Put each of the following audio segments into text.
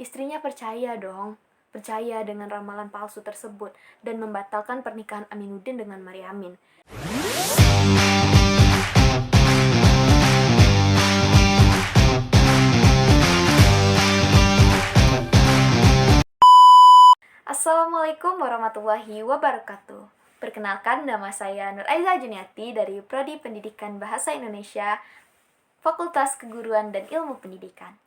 Istrinya percaya dong, percaya dengan ramalan palsu tersebut dan membatalkan pernikahan Aminuddin dengan Maryamin. Assalamualaikum warahmatullahi wabarakatuh. Perkenalkan, nama saya Nur Aiza Juniati dari Prodi Pendidikan Bahasa Indonesia, Fakultas Keguruan dan Ilmu Pendidikan.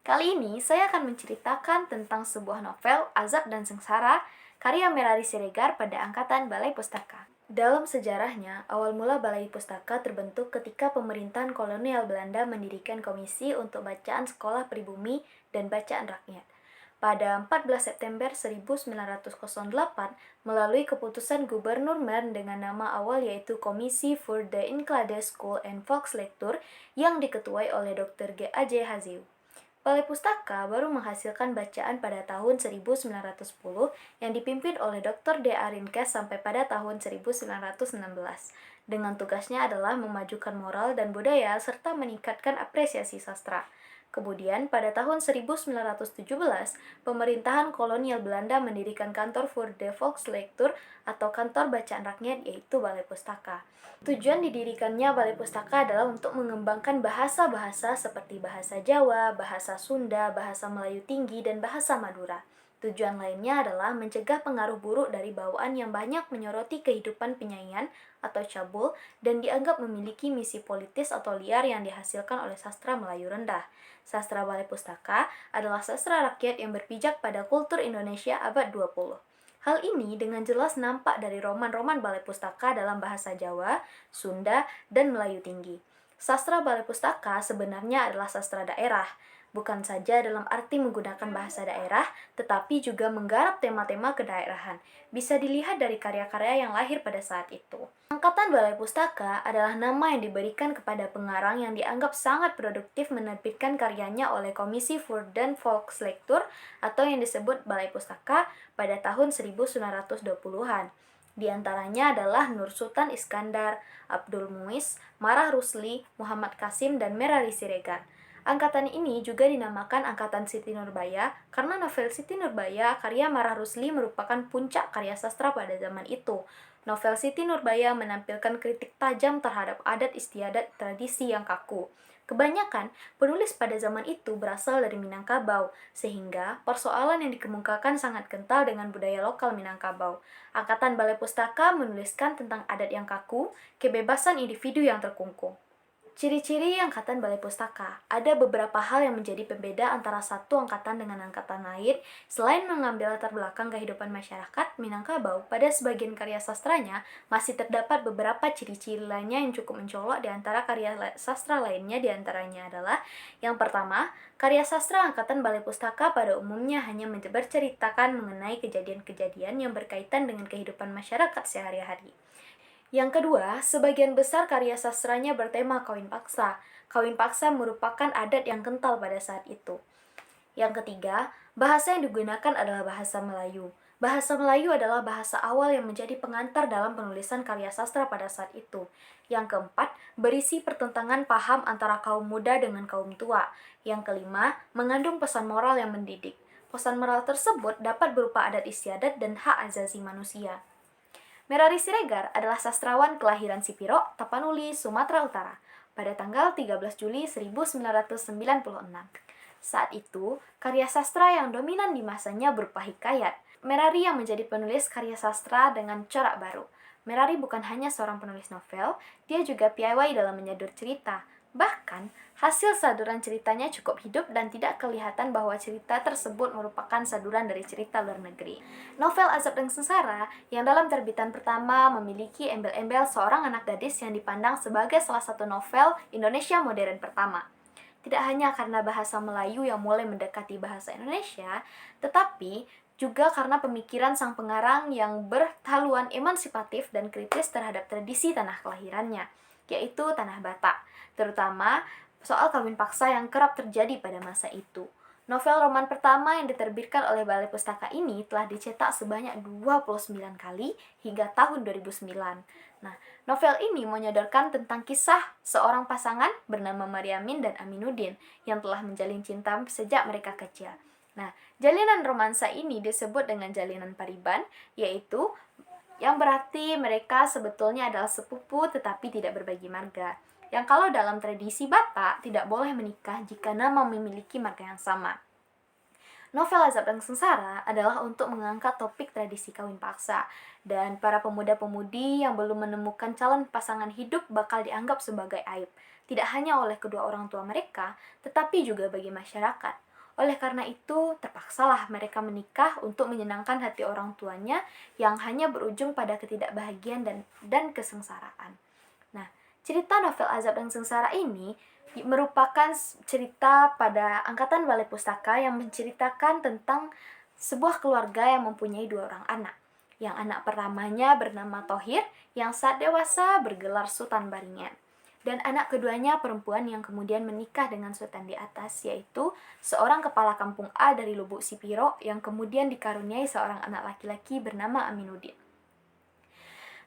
Kali ini saya akan menceritakan tentang sebuah novel Azab dan Sengsara karya Merari Siregar pada angkatan Balai Pustaka. Dalam sejarahnya, awal mula Balai Pustaka terbentuk ketika pemerintahan kolonial Belanda mendirikan komisi untuk bacaan sekolah pribumi dan bacaan rakyat. Pada 14 September 1908, melalui keputusan Gubernur Mern dengan nama awal yaitu Komisi voor de Inklade School and Volkslectuur yang diketuai oleh Dr. G.A.J. Hazeu. Balai Pustaka baru menghasilkan bacaan pada tahun 1910 yang dipimpin oleh Dr. D.A. Rinkes sampai pada tahun 1916. Dengan tugasnya adalah memajukan moral dan budaya serta meningkatkan apresiasi sastra. Kemudian, pada tahun 1917, pemerintahan kolonial Belanda mendirikan kantor voor de Volkslectuur atau kantor bacaan rakyat yaitu Balai Pustaka. Tujuan didirikannya Balai Pustaka adalah untuk mengembangkan bahasa-bahasa seperti bahasa Jawa, bahasa Sunda, bahasa Melayu Tinggi, dan bahasa Madura. Tujuan lainnya adalah mencegah pengaruh buruk dari bawaan yang banyak menyoroti kehidupan penyajian atau cabul dan dianggap memiliki misi politis atau liar yang dihasilkan oleh sastra Melayu rendah. Sastra Balai Pustaka adalah sastra rakyat yang berpijak pada kultur Indonesia abad 20. Hal ini dengan jelas nampak dari roman-roman Balai Pustaka dalam bahasa Jawa, Sunda, dan Melayu Tinggi. Sastra Balai Pustaka sebenarnya adalah sastra daerah, bukan saja dalam arti menggunakan bahasa daerah, tetapi juga menggarap tema-tema kedaerahan. Bisa dilihat dari karya-karya yang lahir pada saat itu. Angkatan Balai Pustaka adalah nama yang diberikan kepada pengarang yang dianggap sangat produktif menerbitkan karyanya oleh Komisi voor den Volkslectuur atau yang disebut Balai Pustaka pada tahun 1920-an. Di antaranya adalah Nur Sultan Iskandar, Abdul Muis, Marah Rusli, Muhammad Kasim, dan Merari Siregar. Angkatan ini juga dinamakan Angkatan Siti Nurbaya karena novel Siti Nurbaya karya Marah Rusli merupakan puncak karya sastra pada zaman itu. Novel Siti Nurbaya menampilkan kritik tajam terhadap adat istiadat tradisi yang kaku. Kebanyakan penulis pada zaman itu berasal dari Minangkabau, sehingga persoalan yang dikemukakan sangat kental dengan budaya lokal Minangkabau. Angkatan Balai Pustaka menuliskan tentang adat yang kaku, kebebasan individu yang terkungkung. Ciri-ciri Angkatan Balai Pustaka. Ada beberapa hal yang menjadi pembeda antara satu angkatan dengan angkatan lain. Selain mengambil latar belakang kehidupan masyarakat Minangkabau, pada sebagian karya sastranya masih terdapat beberapa ciri-ciri lainnya yang cukup mencolok di antara karya sastra lainnya. Di antaranya adalah yang pertama, karya sastra Angkatan Balai Pustaka pada umumnya hanya berceritakan mengenai kejadian-kejadian yang berkaitan dengan kehidupan masyarakat sehari-hari. Yang kedua, sebagian besar karya sastranya bertema kawin paksa. Kawin paksa merupakan adat yang kental pada saat itu. Yang ketiga, bahasa yang digunakan adalah bahasa Melayu. Bahasa Melayu adalah bahasa awal yang menjadi pengantar dalam penulisan karya sastra pada saat itu. Yang keempat, berisi pertentangan paham antara kaum muda dengan kaum tua. Yang kelima, mengandung pesan moral yang mendidik. Pesan moral tersebut dapat berupa adat istiadat dan hak asasi manusia. Merari Siregar adalah sastrawan kelahiran Sipiro, Tapanuli, Sumatera Utara, pada tanggal 13 Juli 1996. Saat itu, karya sastra yang dominan di masanya berupa hikayat. Merari yang menjadi penulis karya sastra dengan corak baru. Merari bukan hanya seorang penulis novel, dia juga piawai dalam menyadur cerita. Bahkan, hasil saduran ceritanya cukup hidup dan tidak kelihatan bahwa cerita tersebut merupakan saduran dari cerita luar negeri. Novel Azab dan Sengsara yang dalam terbitan pertama memiliki embel-embel seorang anak gadis yang dipandang sebagai salah satu novel Indonesia modern pertama. Tidak hanya karena bahasa Melayu yang mulai mendekati bahasa Indonesia, tetapi juga karena pemikiran sang pengarang yang berhaluan emansipatif dan kritis terhadap tradisi tanah kelahirannya, yaitu Tanah Batak, terutama soal kawin paksa yang kerap terjadi pada masa itu. Novel roman pertama yang diterbitkan oleh Balai Pustaka ini telah dicetak sebanyak 29 kali hingga tahun 2009. Nah, novel ini menyodorkan tentang kisah seorang pasangan bernama Maryamin dan Aminuddin yang telah menjalin cinta sejak mereka kecil. Nah, jalinan romansa ini disebut dengan jalinan pariban, yaitu yang berarti mereka sebetulnya adalah sepupu tetapi tidak berbagi marga. Yang kalau dalam tradisi Batak tidak boleh menikah jika nama memiliki marga yang sama. Novel Azab dan Sengsara adalah untuk mengangkat topik tradisi kawin paksa, dan para pemuda-pemudi yang belum menemukan calon pasangan hidup bakal dianggap sebagai aib, tidak hanya oleh kedua orang tua mereka, tetapi juga bagi masyarakat. Oleh karena itu, terpaksalah mereka menikah untuk menyenangkan hati orang tuanya yang hanya berujung pada ketidakbahagiaan dan kesengsaraan. Nah, cerita novel Azab dan Sengsara ini merupakan cerita pada angkatan Balai Pustaka yang menceritakan tentang sebuah keluarga yang mempunyai 2 orang anak. Yang anak pertamanya bernama Tohir, yang saat dewasa bergelar Sultan Baringan. Dan anak keduanya perempuan yang kemudian menikah dengan sultan di atas, yaitu seorang kepala kampung A dari Lubuk Sipiro yang kemudian dikaruniai seorang anak laki-laki bernama Aminuddin.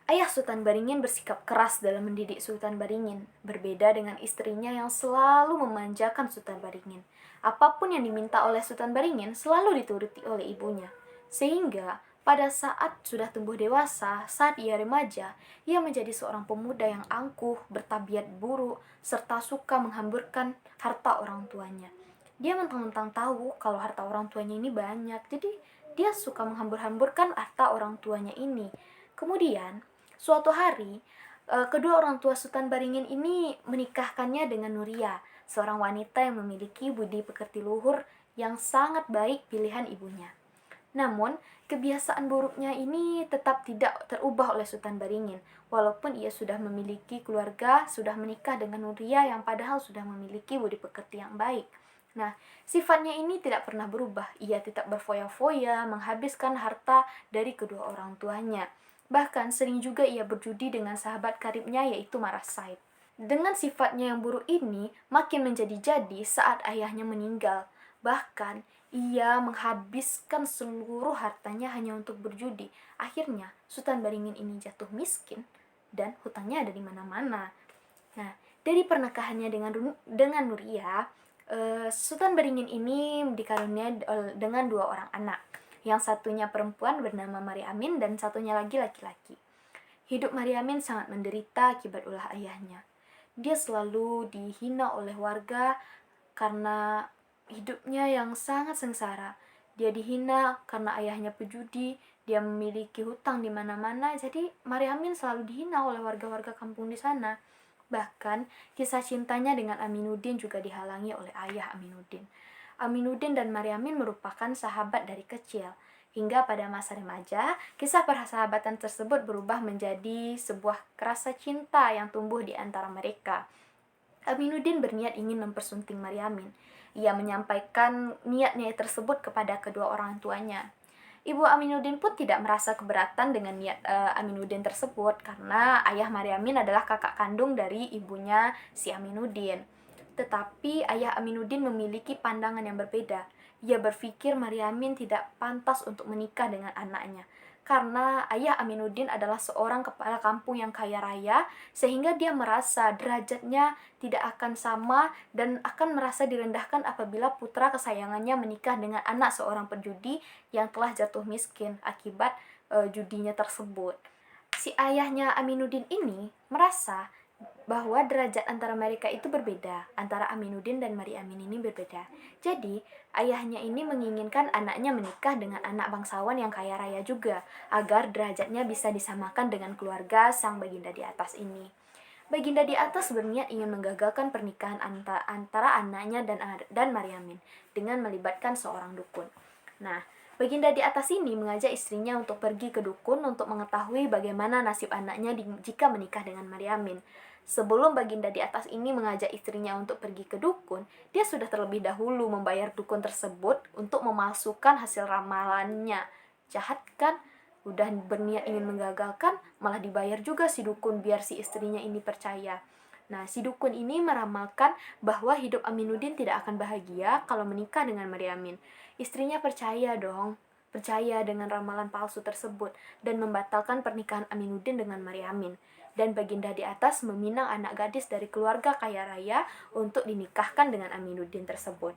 Ayah Sultan Baringin bersikap keras dalam mendidik Sultan Baringin, berbeda dengan istrinya yang selalu memanjakan Sultan Baringin. Apapun yang diminta oleh Sultan Baringin selalu dituruti oleh ibunya. Sehingga pada saat sudah tumbuh dewasa, saat ia remaja, ia menjadi seorang pemuda yang angkuh, bertabiat buruk, serta suka menghamburkan harta orang tuanya. Dia mentang-mentang tahu kalau harta orang tuanya ini banyak, jadi dia suka menghambur-hamburkan harta orang tuanya ini. Kemudian, suatu hari, kedua orang tua Sultan Baringin ini menikahkannya dengan Nuria, seorang wanita yang memiliki budi pekerti luhur yang sangat baik pilihan ibunya. Namun, kebiasaan buruknya ini tetap tidak terubah oleh Sultan Baringin, walaupun ia sudah memiliki keluarga, sudah menikah dengan Nuria yang padahal sudah memiliki budi pekerti yang baik. Nah, sifatnya ini tidak pernah berubah. Ia tetap berfoya-foya, menghabiskan harta dari kedua orang tuanya. Bahkan sering juga ia berjudi dengan sahabat karibnya yaitu Maras Said. Dengan sifatnya yang buruk ini makin menjadi-jadi saat ayahnya meninggal. Bahkan ia menghabiskan seluruh hartanya hanya untuk berjudi. Akhirnya Sultan Baringin ini jatuh miskin dan hutangnya ada di mana-mana. Nah, dari pernikahannya dengan Nuria, Sultan Baringin ini dikaruniai dengan 2 orang anak. Yang satunya perempuan bernama Mariamin dan satunya lagi laki-laki. Hidup Mariamin sangat menderita akibat ulah ayahnya. Dia selalu dihina oleh warga karena hidupnya yang sangat sengsara. Dia dihina karena ayahnya pejudi, dia memiliki hutang di mana-mana, jadi Mariamin selalu dihina oleh warga-warga kampung di sana. Bahkan, kisah cintanya dengan Aminuddin juga dihalangi oleh ayah Aminuddin. Aminuddin dan Mariamin merupakan sahabat dari kecil. Hingga pada masa remaja, kisah persahabatan tersebut berubah menjadi sebuah rasa cinta yang tumbuh di antara mereka. Aminuddin berniat ingin mempersunting Mariamin. Ia menyampaikan niatnya tersebut kepada kedua orang tuanya. Ibu Aminuddin pun tidak merasa keberatan dengan niat Aminuddin tersebut karena ayah Mariamin adalah kakak kandung dari ibunya si Aminuddin. Tetapi ayah Aminuddin memiliki pandangan yang berbeda. Ia berpikir Mariamin tidak pantas untuk menikah dengan anaknya. Karena ayah Aminuddin adalah seorang kepala kampung yang kaya raya, sehingga dia merasa derajatnya tidak akan sama dan akan merasa direndahkan apabila putra kesayangannya menikah dengan anak seorang penjudi yang telah jatuh miskin akibat judinya tersebut. Si ayahnya Aminuddin ini merasa bahwa derajat antara mereka itu berbeda, antara Aminuddin dan Mariamin ini berbeda. Jadi, ayahnya ini menginginkan anaknya menikah dengan anak bangsawan yang kaya raya juga, agar derajatnya bisa disamakan dengan keluarga sang baginda di atas ini. Baginda di atas berniat ingin menggagalkan pernikahan antara anaknya dan Mariamin dengan melibatkan seorang dukun. Nah, Baginda di atas ini mengajak istrinya untuk pergi ke dukun untuk mengetahui bagaimana nasib anaknya jika menikah dengan Mariamin. Sebelum Baginda di atas ini mengajak istrinya untuk pergi ke dukun, dia sudah terlebih dahulu membayar dukun tersebut untuk memalsukan hasil ramalannya. Jahat kan? Udah berniat ingin menggagalkan, malah dibayar juga si dukun biar si istrinya ini percaya. Nah, si dukun ini meramalkan bahwa hidup Aminuddin tidak akan bahagia kalau menikah dengan Mariamin. Istrinya percaya dong, percaya dengan ramalan palsu tersebut dan membatalkan pernikahan Aminuddin dengan Mariamin. Dan Baginda di atas meminang anak gadis dari keluarga kaya raya untuk dinikahkan dengan Aminuddin tersebut.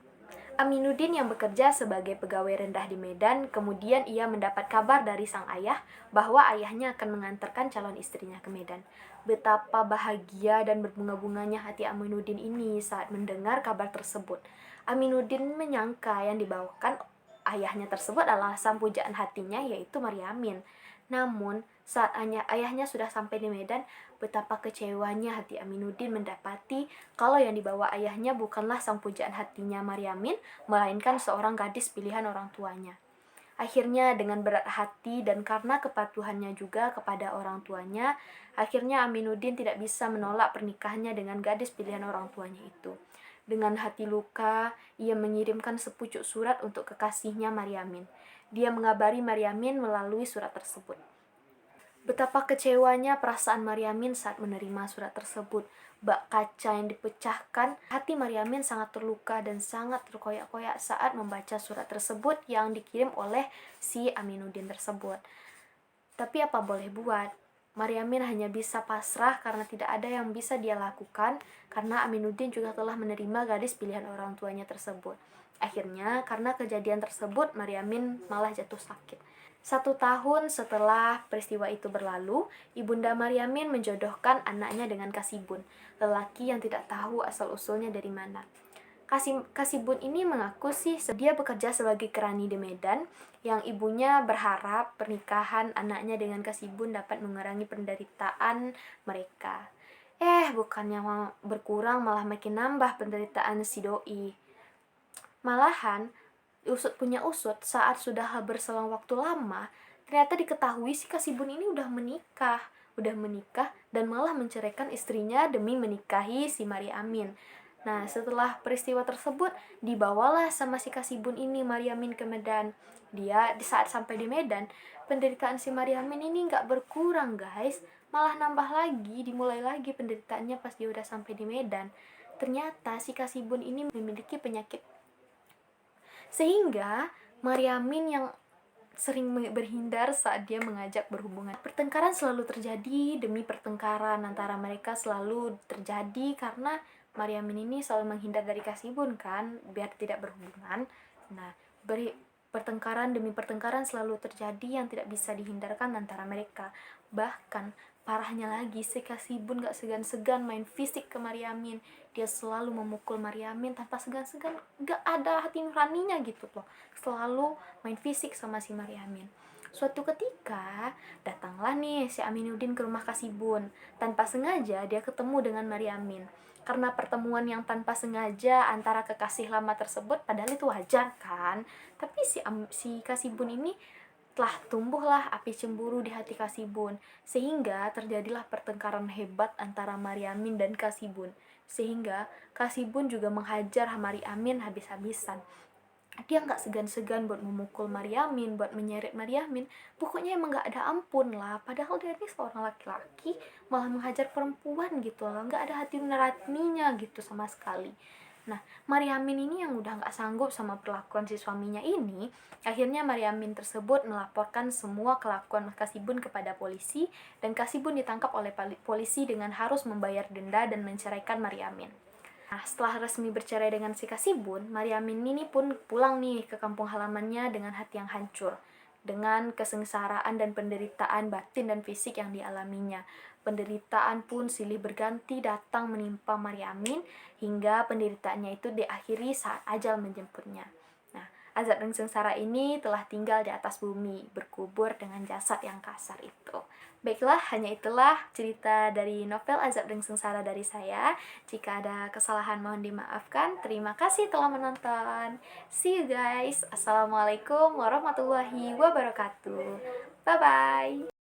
Aminuddin yang bekerja sebagai pegawai rendah di Medan, kemudian ia mendapat kabar dari sang ayah bahwa ayahnya akan mengantarkan calon istrinya ke Medan. Betapa bahagia dan berbunga-bunganya hati Aminuddin ini saat mendengar kabar tersebut. Aminuddin menyangka yang dibawakan ayahnya tersebut adalah sang pujaan hatinya, yaitu Maryamin. Namun, saat ayahnya sudah sampai di Medan, betapa kecewanya hati Aminuddin mendapati kalau yang dibawa ayahnya bukanlah sang pujaan hatinya Maryamin, melainkan seorang gadis pilihan orang tuanya. Akhirnya dengan berat hati dan karena kepatuhannya juga kepada orang tuanya, akhirnya Aminuddin tidak bisa menolak pernikahannya dengan gadis pilihan orang tuanya itu. Dengan hati luka, ia mengirimkan sepucuk surat untuk kekasihnya Maryamin. Dia mengabari Maryamin melalui surat tersebut. Betapa kecewanya perasaan Maryamin saat menerima surat tersebut. Bak kaca yang dipecahkan, hati Maryamin sangat terluka dan sangat terkoyak-koyak saat membaca surat tersebut yang dikirim oleh si Aminuddin tersebut. Tapi apa boleh buat? Maryamin hanya bisa pasrah karena tidak ada yang bisa dia lakukan karena Aminuddin juga telah menerima gadis pilihan orang tuanya tersebut. Akhirnya, karena kejadian tersebut, Maryamin malah jatuh sakit. 1 tahun setelah peristiwa itu berlalu, Ibunda Maryamin menjodohkan anaknya dengan Kasibun, lelaki yang tidak tahu asal-usulnya dari mana. Kasibun ini mengaku sih dia bekerja sebagai kerani di Medan, yang ibunya berharap pernikahan anaknya dengan Kasibun dapat mengurangi penderitaan mereka. Bukannya berkurang malah makin nambah penderitaan si doi. Malahan, usut punya usut, saat sudah berselang waktu lama, ternyata diketahui si Kasibun ini udah menikah dan malah menceraikan istrinya demi menikahi si Maryamin. Nah, setelah peristiwa tersebut, dibawalah sama si Kasibun ini Maryamin ke Medan. Dia di saat sampai di Medan, penderitaan si Maryamin ini nggak berkurang, guys, malah nambah lagi, dimulai lagi penderitaannya pas dia udah sampai di Medan. Ternyata si Kasibun ini memiliki penyakit, sehingga Maryamin yang sering berhindar saat dia mengajak berhubungan. Pertengkaran selalu terjadi demi pertengkaran antara mereka selalu terjadi karena Maryamin ini selalu menghindar dari Kasibun kan, biar tidak berhubungan. Nah, pertengkaran demi pertengkaran selalu terjadi yang tidak bisa dihindarkan antara mereka. Bahkan parahnya lagi, si Kasibun gak segan-segan main fisik ke Maryamin. Dia selalu memukul Maryamin tanpa segan-segan, gak ada hati nuraninya gitu loh. Selalu main fisik sama si Maryamin. Suatu ketika, datanglah nih si Aminuddin ke rumah Kasibun. Tanpa sengaja dia ketemu dengan Maryamin. Karena pertemuan yang tanpa sengaja antara kekasih lama tersebut, padahal itu wajar kan. Tapi si Kasibun ini telah tumbuhlah api cemburu di hati Kasibun, sehingga terjadilah pertengkaran hebat antara Maryamin dan Kasibun. Sehingga Kasibun juga menghajar Maryamin habis-habisan. Dia nggak segan-segan buat memukul Maryamin, buat menyeret Maryamin. Pokoknya emang nggak ada ampun lah. Padahal dia ini seorang laki-laki malah menghajar perempuan gitu lah. Nggak ada hati nuraninya gitu sama sekali. Nah, Maryamin ini yang udah nggak sanggup sama perlakuan si suaminya ini, akhirnya Maryamin tersebut melaporkan semua kelakuan Kasibun kepada polisi, dan Kasibun ditangkap oleh polisi dengan harus membayar denda dan menceraikan Maryamin. Nah, setelah resmi bercerai dengan si Kasibun, Maryamin ini pun pulang nih ke kampung halamannya dengan hati yang hancur, dengan kesengsaraan dan penderitaan batin dan fisik yang dialaminya. Penderitaan pun silih berganti datang menimpa Maryamin, hingga penderitaannya itu diakhiri saat ajal menjemputnya. Nah, azab dan sengsara ini telah tinggal di atas bumi, berkubur dengan jasad yang kasar itu. Baiklah, hanya itulah cerita dari novel Azab dan Sengsara dari saya. Jika ada kesalahan mohon dimaafkan. Terima kasih telah menonton. See you guys. Assalamualaikum warahmatullahi wabarakatuh. Bye-bye.